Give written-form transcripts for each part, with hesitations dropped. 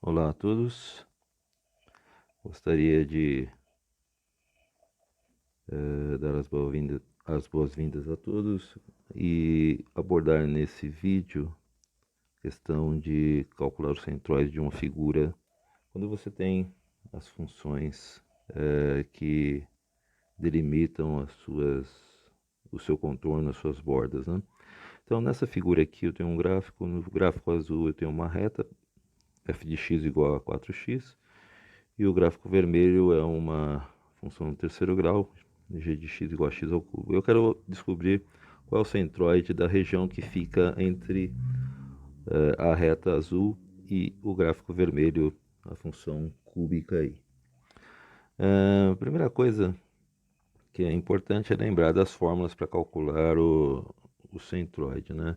Olá a todos, gostaria de dar as boas-vindas a todos e abordar nesse vídeo a questão de calcular o centroide de uma figura quando você tem as funções que delimitam o seu contorno, as suas bordas, né? Então nessa figura aqui eu tenho um gráfico, no gráfico azul eu tenho uma reta f de x igual a 4x. E o gráfico vermelho é uma função no terceiro grau, g de x igual a x ao cubo. Eu quero descobrir qual é o centroide da região que fica entre a reta azul e o gráfico vermelho, a função cúbica aí. A primeira coisa que é importante é lembrar das fórmulas para calcular o centroide, né?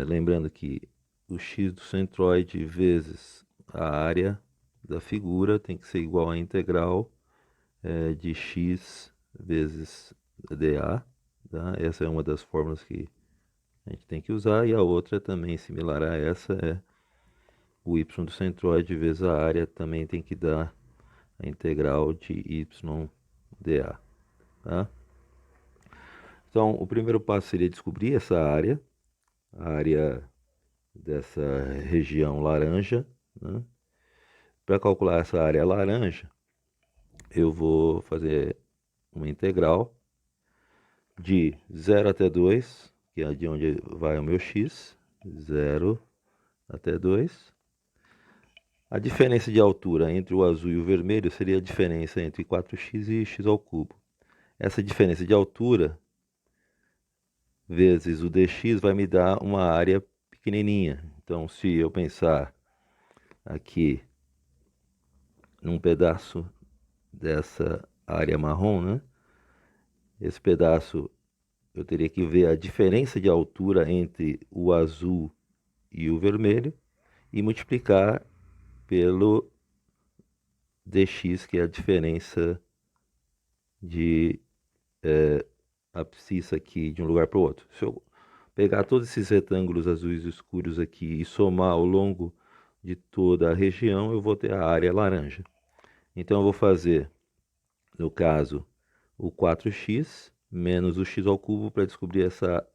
Lembrando que o x do centroide vezes a área da figura tem que ser igual à integral de x vezes dA. Tá? Essa é uma das fórmulas que a gente tem que usar, e a outra também similar a essa é o y do centroide vezes a área, também tem que dar a integral de y dA. Tá? Então, o primeiro passo seria descobrir essa área, a área dessa região laranja. Né? Para calcular essa área laranja, eu vou fazer uma integral de 0 até 2, que é de onde vai o meu x, 0 até 2. A diferença de altura entre o azul e o vermelho seria a diferença entre 4x e x ao cubo. Essa diferença de altura vezes o dx vai me dar uma área pequenininha. Então, se eu pensar aqui num pedaço dessa área marrom, né? Esse pedaço eu teria que ver a diferença de altura entre o azul e o vermelho e multiplicar pelo dx, que é a diferença de abscissa aqui de um lugar para o outro. Se eu pegar todos esses retângulos azuis escuros aqui e somar ao longo de toda a região, eu vou ter a área laranja. Então eu vou fazer, no caso, o 4x menos o x ao cubo para descobrir essa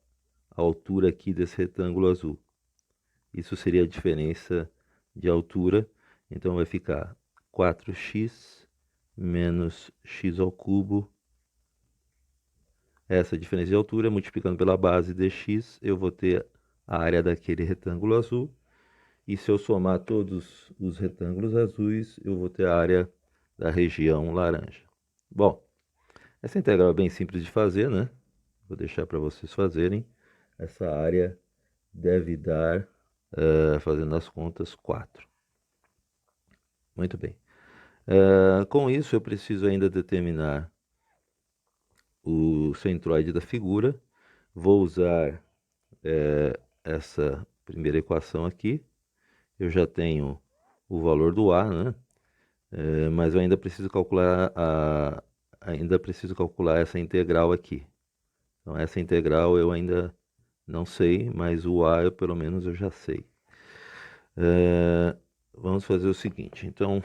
altura aqui desse retângulo azul. Isso seria a diferença de altura. Então vai ficar 4x menos x ao cubo. Essa diferença de altura, multiplicando pela base dx, eu vou ter a área daquele retângulo azul. E se eu somar todos os retângulos azuis, eu vou ter a área da região laranja. Bom, essa integral é bem simples de fazer, né? Vou deixar para vocês fazerem. Essa área deve dar, fazendo as contas, 4. Muito bem. Com isso, eu preciso ainda determinar o centroide da figura. Vou usar essa primeira equação aqui. Eu já tenho o valor do A, né? Mas eu ainda preciso calcular essa integral aqui. Então, essa integral eu ainda não sei, mas o A eu, pelo menos eu já sei. Vamos fazer o seguinte, então,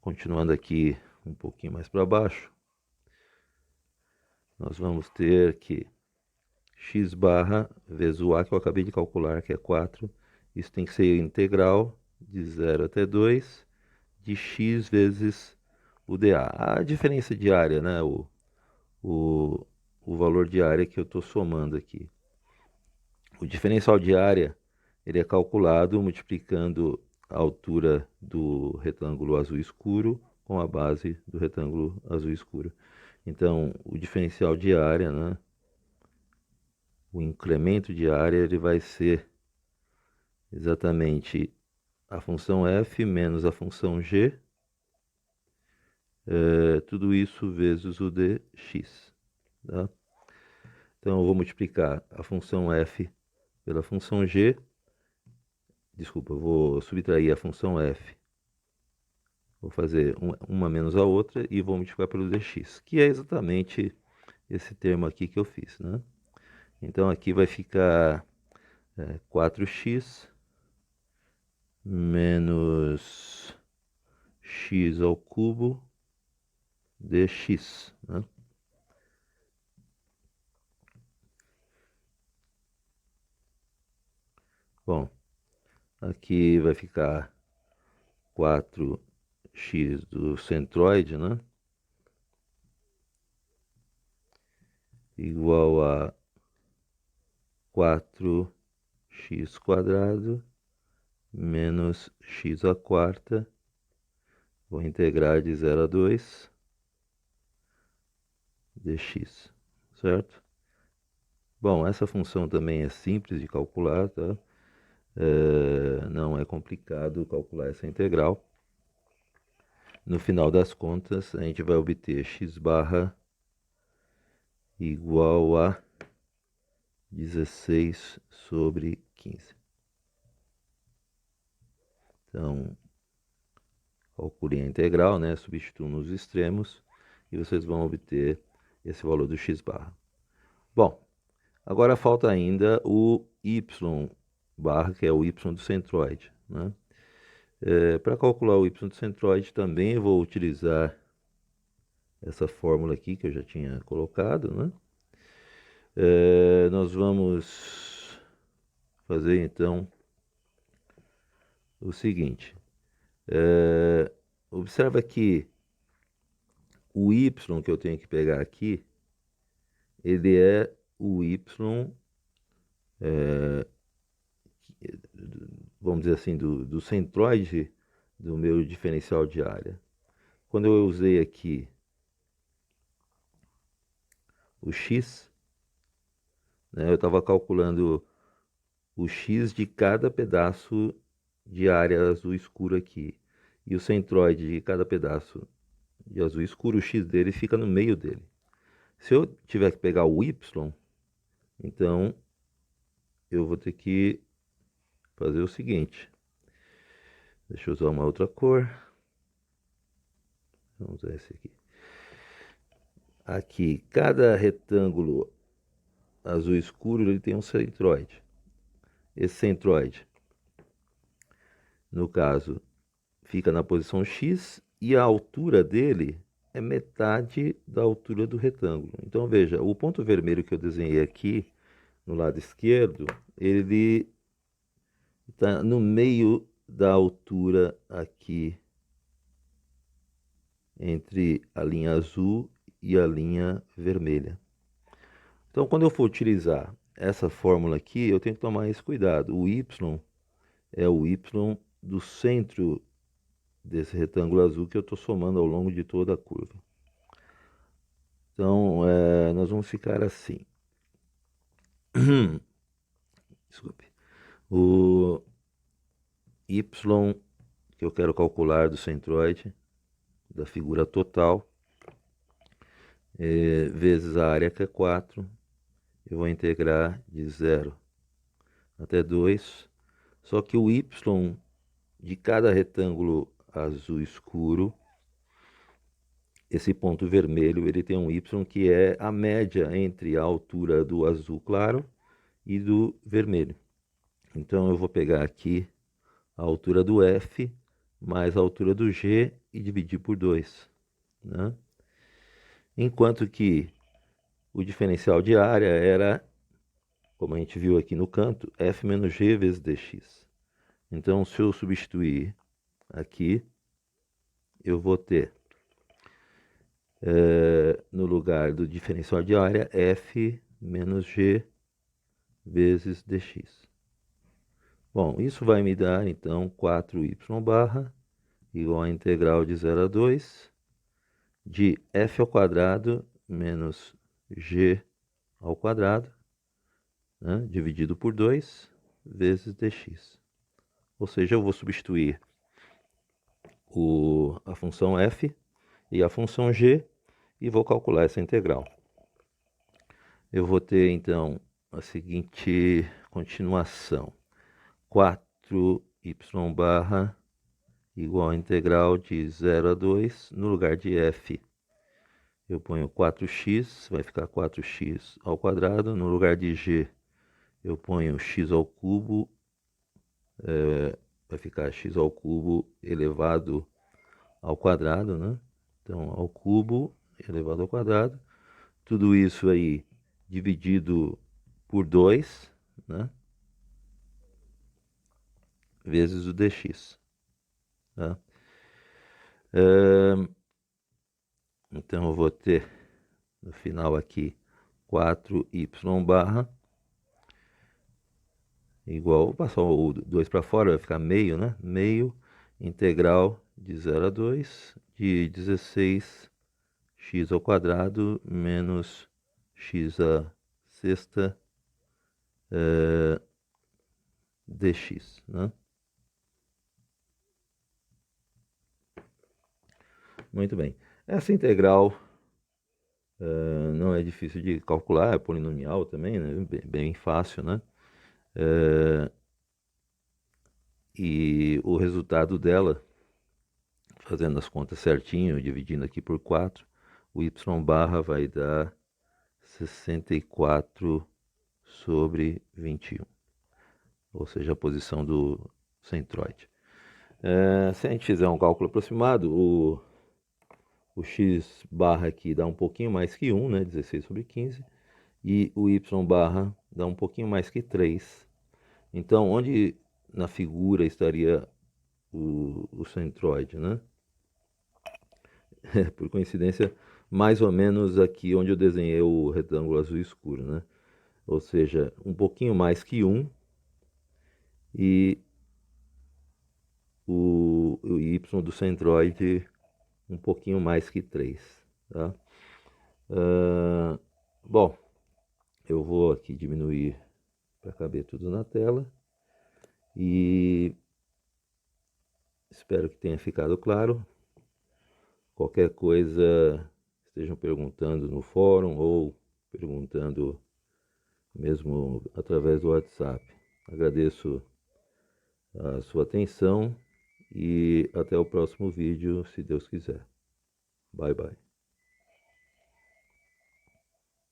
continuando aqui um pouquinho mais para baixo, nós vamos ter que x barra vezes o A que eu acabei de calcular, que é 4. Isso tem que ser integral de 0 até 2 de x vezes o dA. A diferença de área, né? O, o valor de área que eu estou somando aqui. O diferencial de área ele é calculado multiplicando a altura do retângulo azul escuro com a base do retângulo azul escuro. Então, o diferencial de área, né? O incremento de área ele vai ser exatamente a função f menos a função g, tudo isso vezes o dx. Tá? Então eu vou multiplicar a função f pela função g, desculpa, eu vou subtrair a função f, vou fazer uma menos a outra e vou multiplicar pelo dx, que é exatamente esse termo aqui que eu fiz. Né? Então aqui vai ficar 4x menos x ao cubo dx, né? Bom, aqui vai ficar 4x do centroide, né? Igual a 4x quadrado menos x à quarta. Vou integrar de 0 a 2 dx, certo? Bom, essa função também é simples de calcular, tá? Não é complicado calcular essa integral. No final das contas, a gente vai obter x barra igual a 16 sobre 15. Então, calculem a integral, né? Substituam nos extremos e vocês vão obter esse valor do x barra. Bom, agora falta ainda o y barra, que é o y do centroide, né? Para calcular o y do centroide também eu vou utilizar essa fórmula aqui que eu já tinha colocado, né? Nós vamos fazer então o seguinte. Observa que o y que eu tenho que pegar aqui, ele é o y, vamos dizer assim, do centroide do meu diferencial de área. Quando eu usei aqui o x, né, eu estava calculando o x de cada pedaço de área azul escuro aqui. E o centroide de cada pedaço de azul escuro, o x dele fica no meio dele. Se eu tiver que pegar o y, então eu vou ter que fazer o seguinte. Deixa eu usar uma outra cor. Vamos usar esse aqui. Aqui, cada retângulo azul escuro ele tem um centroide. Esse centroide, no caso, fica na posição x e a altura dele é metade da altura do retângulo. Então veja, o ponto vermelho que eu desenhei aqui no lado esquerdo, ele está no meio da altura aqui entre a linha azul e a linha vermelha. Então, quando eu for utilizar essa fórmula aqui, eu tenho que tomar esse cuidado. O y é o y do centro desse retângulo azul que eu estou somando ao longo de toda a curva. Então, nós vamos ficar assim. Desculpe. O y que eu quero calcular do centroide, da figura total, vezes a área que é 4, eu vou integrar de 0 até 2, só que o y de cada retângulo azul escuro, esse ponto vermelho, ele tem um y que é a média entre a altura do azul claro e do vermelho. Então eu vou pegar aqui a altura do F mais a altura do G e dividir por 2, né? Enquanto que o diferencial de área era, como a gente viu aqui no canto, F menos G vezes dx. Então, se eu substituir aqui, eu vou ter, no lugar do diferencial de área, F menos G vezes dx. Bom, isso vai me dar, então, 4y barra igual a integral de 0 a 2 de f ao quadrado menos g ao quadrado, né, dividido por 2 vezes dx. Ou seja, eu vou substituir a função f e a função g e vou calcular essa integral. Eu vou ter, então, a seguinte continuação. 4y barra igual a integral de 0 a 2, no lugar de f, eu ponho 4x, vai ficar 4x ao quadrado, no lugar de g, eu ponho x ao cubo, vai ficar x ao cubo elevado ao quadrado, né? Então, ao cubo elevado ao quadrado. Tudo isso aí dividido por 2, né? Vezes o dx. Tá? Então, eu vou ter no final aqui 4y barra igual, vou passar o 2 para fora, vai ficar meio, né? Meio integral de 0 a 2 de 16 x ao quadrado menos x a sexta dx, né? Muito bem. Essa integral não é difícil de calcular, é polinomial também, né? Bem fácil, né? E o resultado dela, fazendo as contas certinho, dividindo aqui por 4, o y barra vai dar 64 sobre 21, ou seja, a posição do centroide. Se a gente fizer um cálculo aproximado, o x barra aqui dá um pouquinho mais que 1, né, 16 sobre 15, e o y barra dá um pouquinho mais que 3. Então, onde na figura estaria o centroide, né? Por coincidência, mais ou menos aqui onde eu desenhei o retângulo azul escuro, né? Ou seja, um pouquinho mais que 1 e o y do centroide um pouquinho mais que 3. Tá? Bom, eu vou aqui diminuir para caber tudo na tela e espero que tenha ficado claro. Qualquer coisa, estejam perguntando no fórum ou perguntando mesmo através do WhatsApp. Agradeço a sua atenção e até o próximo vídeo, se Deus quiser. Bye, bye.